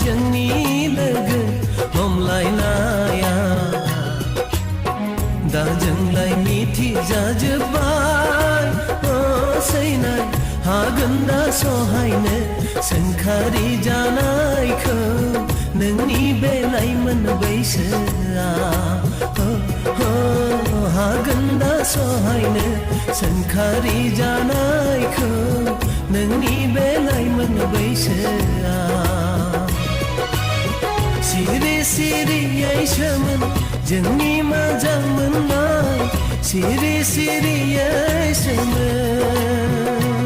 जोंनि लोगो हमलायनाया दा जोंलाय मिथिजाजोब्बाय सैनाय हागोन दा सहायनो सोंखारि जानायखौ नोंनि बे लाइमोन बैसोआ हागोन दा सहायनो सोंखारि जानायखौ नोंनि बे लाइमोन बैसोआ सिरि सिरियै सोमोन जोंनि मोजां मोननाय सिरि सिरियै सोमोन